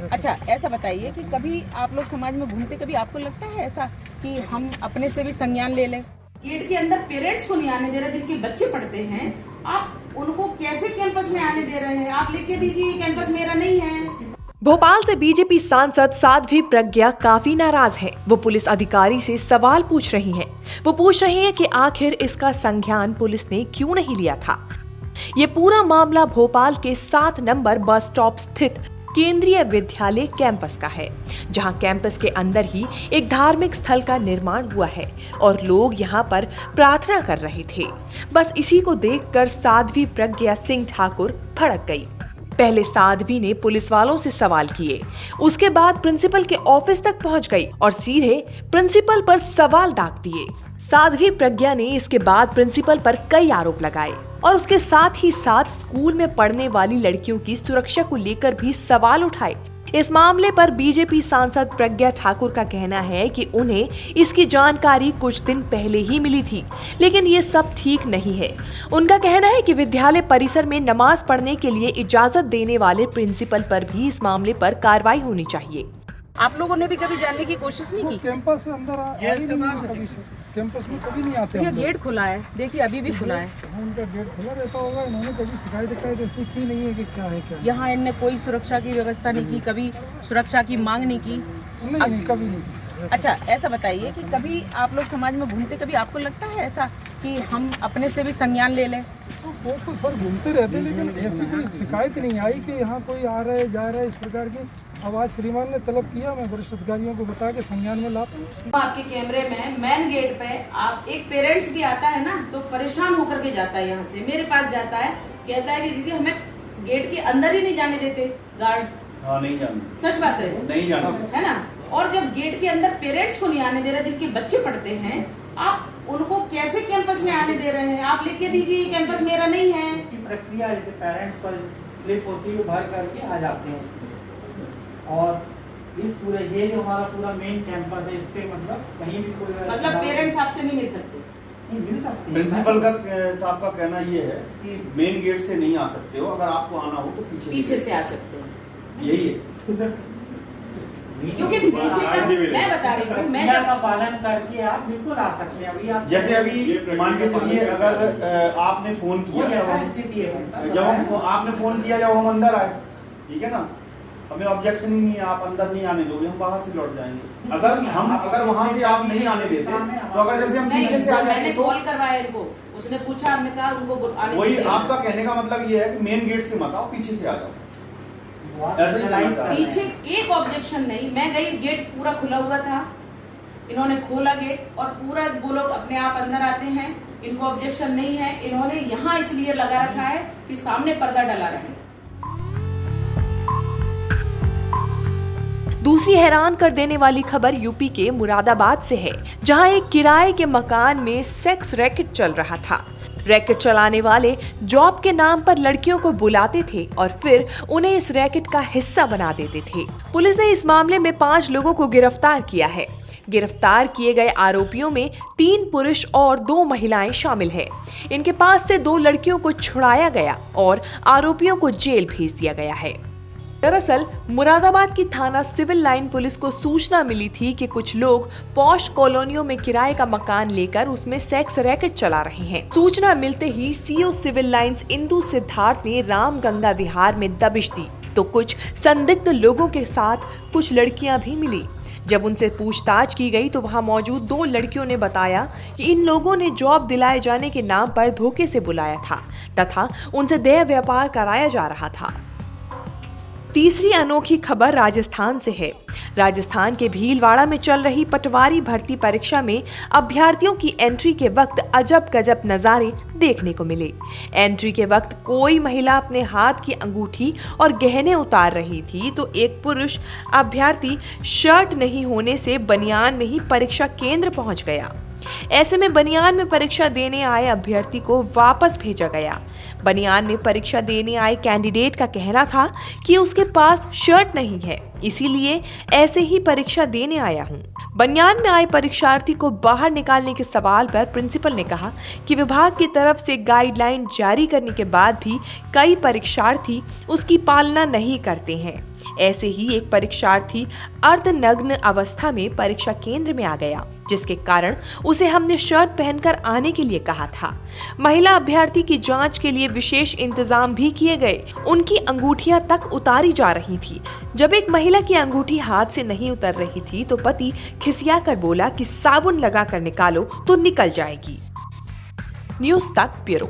अच्छा, ऐसा बताइए कि कभी आप लोग समाज में घूमते, कभी आपको लगता है ऐसा कि हम अपने से भी संज्ञान ले लें? गेट के अंदर पेरेंट्स को नहीं आने दे रहे, जिनके बच्चे पढ़ते हैं, आप उनको कैसे कैंपस में आने दे रहे हैं? आप लिख के दीजिए कैंपस मेरा नहीं है। भोपाल से बीजेपी सांसद साध्वी प्रज्ञा काफी नाराज हैं। वो पुलिस अधिकारी से सवाल पूछ रही हैं। वो पूछ रही हैं कि आखिर इसका संज्ञान पुलिस ने क्यों नहीं लिया था। ये पूरा मामला भोपाल के 7 नंबर बस स्टॉप स्थित केंद्रीय विद्यालय कैंपस का है, जहां कैंपस के अंदर ही एक धार्मिक स्थल का निर्माण हुआ है और लोग यहां पर प्रार्थना कर रहे थे। बस इसी को देखकर साध्वी प्रज्ञा सिंह ठाकुर भड़क गई। पहले साध्वी ने पुलिस वालों से सवाल किए, उसके बाद प्रिंसिपल के ऑफिस तक पहुंच गई और सीधे प्रिंसिपल पर सवाल दाग दिए। साध्वी प्रज्ञा ने इसके बाद प्रिंसिपल पर कई आरोप लगाए और उसके साथ ही साथ स्कूल में पढ़ने वाली लड़कियों की सुरक्षा को लेकर भी सवाल उठाए। इस मामले पर बीजेपी सांसद प्रज्ञा ठाकुर का कहना है कि उन्हें इसकी जानकारी कुछ दिन पहले ही मिली थी, लेकिन ये सब ठीक नहीं है। उनका कहना है कि विद्यालय परिसर में नमाज पढ़ने के लिए इजाजत देने वाले प्रिंसिपल पर भी इस मामले पर कार्रवाई होनी चाहिए। आप लोगों ने भी कभी जानने की कोशिश नहीं की? कैंपस अंदर कैंपस में कभी नहीं आते। ये गेट खुला है, देखिए अभी भी खुला है। उनका गेट खुला रहता होगा, इन्होंने कभी शिकायत ऐसी की नहीं है कि क्या है क्या। यहाँ इनने कोई सुरक्षा की व्यवस्था नहीं की, कभी सुरक्षा की मांग नहीं की? नहीं, कभी नहीं की। अच्छा, ऐसा बताइए कि कभी आप लोग समाज में घूमते, कभी आपको लगता है ऐसा कि हम अपने से भी संज्ञान ले लें? वो तो सर घूमते रहते, लेकिन ऐसी कोई शिकायत नहीं आई कि यहाँ कोई आ रहा है जा रहा है इस प्रकार की। अब आज श्रीमान ने तलब किया, मैं वरिष्ठ अधिकारियों को बता के संज्ञान में लाता हूँ। आपके कैमरे में मेन गेट पे आप एक पेरेंट्स भी आता है ना, तो परेशान होकर के जाता है, यहाँ से मेरे पास जाता है, कहता है कि दीदी हमें गेट के अंदर ही नहीं जाने देते गार्ड। हाँ, नहीं जाने। सच बात है, नहीं जाने, है ना? और जब गेट के अंदर पेरेंट्स को नहीं आने दे रहे, जिनके बच्चे पढ़ते हैं, आप उनको कैसे कैंपस में आने दे रहे हैं? आप लिख के दीजिए कैंपस मेरा नहीं है। इसकी प्रक्रिया जैसे पेरेंट्स पर स्लिप होती है, भर करके आ जाते हैं उसमें। और इस पूरे ये जो हमारा पूरा मेन कैंपस है, इस पे मतलब कहीं भी कोई मतलब पेरेंट्स आपसे नहीं मिल सकते? नहीं मिल सकते। प्रिंसिपल का साहब का कहना ये है कि मेन गेट से नहीं आ सकते हो, अगर आपको आना हो तो पीछे से आ सकते हो। यही है। क्योंकि मैं बता रही हूँ, मैं का पालन करके आप बिल्कुल आ सकते हैं। अभी आप जैसे अभी मान के चलिए, अगर आपने फोन किया, स्थिति है जब आपने फोन किया, जब हम अंदर आए, ठीक है ना, हमें ऑब्जेक्शन ही नहीं है, आप अंदर नहीं आने दोगे, हम बाहर से लौट जाएंगे। अगर वहां से आप नहीं आने देते, तो अगर जैसे हम पीछे से आ जाते तो कॉल करवाया इनको, उसने पूछा, हमने कहा उनको आने। वही आपका कहने का मतलब ये है कि मेन गेट से मत आओ, पीछे से आ जाओ। पीछे एक ऑब्जेक्शन नहीं, मैं गई, गेट पूरा खुला हुआ था, इन्होंने खोला गेट और पूरा वो लोग अपने आप अंदर आते हैं, इनको ऑब्जेक्शन नहीं है। इन्होंने यहाँ इसलिए लगा रखा है कि सामने पर्दा डला रहे। दूसरी हैरान कर देने वाली खबर यूपी के मुरादाबाद से है, जहां एक किराए के मकान में सेक्स रैकेट चल रहा था। रैकेट चलाने वाले जॉब के नाम पर लड़कियों को बुलाते थे और फिर उन्हें इस रैकेट का हिस्सा बना देते थे। पुलिस ने इस मामले में 5 लोगों को गिरफ्तार किया है। गिरफ्तार किए गए आरोपियों में 3 पुरुष और 2 महिलाएं शामिल हैं। इनके पास से 2 लड़कियों को छुड़ाया गया और आरोपियों को जेल भेज दिया गया है। दरअसल मुरादाबाद की थाना सिविल लाइन पुलिस को सूचना मिली थी कि कुछ लोग पॉश कॉलोनियों में किराए का मकान लेकर उसमें सेक्स रैकेट चला रहे हैं। सूचना मिलते ही CO civil lines Indu Siddharth ने रामगंगा विहार में दबिश दी, तो कुछ संदिग्ध लोगों के साथ कुछ लड़कियां भी मिली। जब उनसे पूछताछ की गई तो वहां मौजूद 2 लड़कियों ने बताया कि इन लोगों ने जॉब दिलाए जाने के नाम पर धोखे से बुलाया था तथा उनसे देह व्यापार कराया जा रहा था। तीसरी अनोखी खबर राजस्थान से है। राजस्थान के भीलवाड़ा में चल रही पटवारी भर्ती परीक्षा में अभ्यर्थियों की एंट्री के वक्त अजब गजब नजारे देखने को मिले। एंट्री के वक्त कोई महिला अपने हाथ की अंगूठी और गहने उतार रही थी, तो एक पुरुष अभ्यर्थी शर्ट नहीं होने से बनियान में ही परीक्षा केंद्र पहुंच गया। ऐसे में बनियान में परीक्षा देने आए अभ्यर्थी को वापस भेजा गया। बनियान में परीक्षा देने आए कैंडिडेट का कहना था कि उसके पास शर्ट नहीं है, इसीलिए ऐसे ही परीक्षा देने आया हूं। बनियान में आए परीक्षार्थी को बाहर निकालने के सवाल पर प्रिंसिपल ने कहा कि विभाग की तरफ से गाइडलाइन जारी करने के बाद भी कई परीक्षार्थी उसकी पालना नहीं करते हैं। ऐसे ही एक परीक्षार्थी अर्धनग्न अवस्था में परीक्षा केंद्र में आ गया, जिसके कारण उसे हमने शर्ट पहनकर आने के लिए कहा था। महिला अभ्यर्थी की जांच के लिए विशेष इंतजाम भी किए गए। उनकी अंगूठियां तक उतारी जा रही थी। जब एक महिला की अंगूठी हाथ से नहीं उतर रही थी तो पति खिसियाकर बोला कि साबुन लगा कर निकालो तो निकल जाएगी। न्यूज़ तक ब्यूरो।